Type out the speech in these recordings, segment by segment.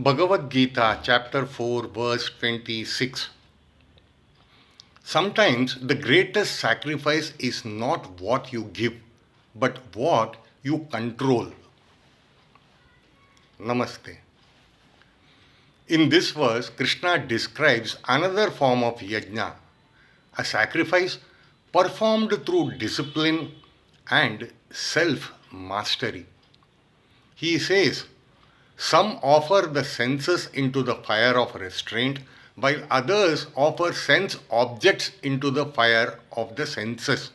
Bhagavad Gita Chapter 4 verse 26. Sometimes the greatest sacrifice is not what you give, but what you control. Namaste. In this verse, Krishna describes another form of yajna, a sacrifice performed through discipline and self-mastery. He says, some offer the senses into the fire of restraint, while others offer sense objects into the fire of the senses.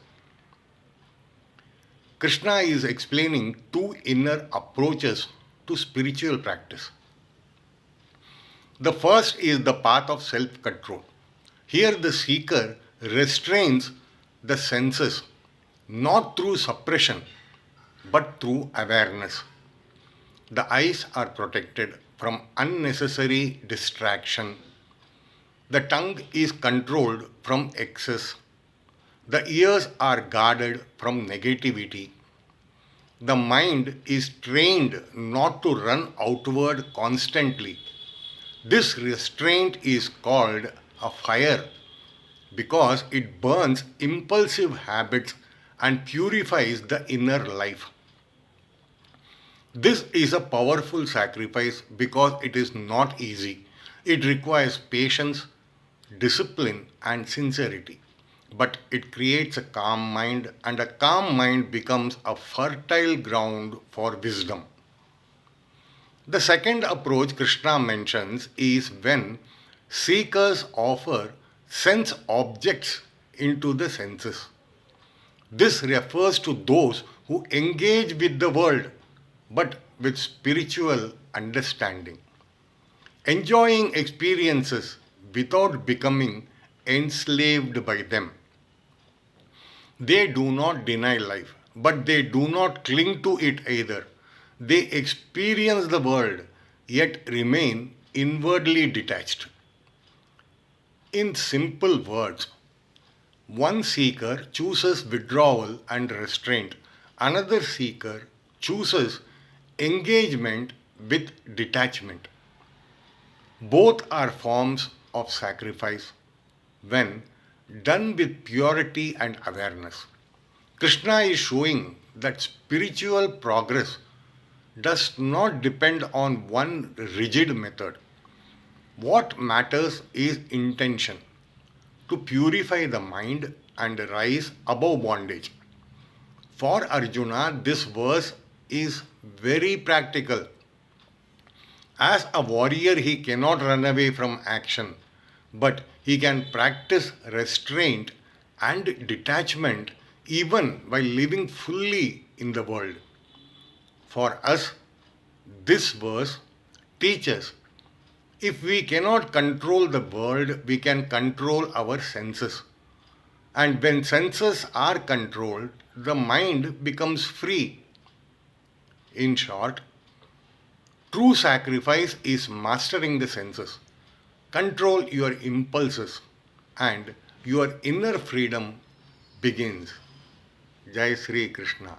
Krishna is explaining two inner approaches to spiritual practice. The first is the path of self-control. Here the seeker restrains the senses, not through suppression, but through awareness. The eyes are protected from unnecessary distraction. The tongue is controlled from excess. The ears are guarded from negativity. The mind is trained not to run outward constantly. This restraint is called a fire because it burns impulsive habits and purifies the inner life. This is a powerful sacrifice because it is not easy. It requires patience, discipline, and sincerity. But it creates a calm mind, and a calm mind becomes a fertile ground for wisdom. The second approach Krishna mentions is when seekers offer sense objects into the senses. This refers to those who engage with the world but with spiritual understanding, enjoying experiences without becoming enslaved by them. They do not deny life, but they do not cling to it either. They experience the world yet remain inwardly detached. In simple words, one seeker chooses withdrawal and restraint, another seeker chooses engagement with detachment. Both are forms of sacrifice when done with purity and awareness. Krishna is showing that spiritual progress does not depend on one rigid method. What matters is intention to purify the mind and rise above bondage. For Arjuna, this verse is very practical. As a warrior, he cannot run away from action, but he can practice restraint and detachment even while living fully in the world. For us, this verse teaches if we cannot control the world, we can control our senses. And when senses are controlled, the mind becomes free. In short, true sacrifice is mastering the senses. Control your impulses and your inner freedom begins. Jai Sri Krishna.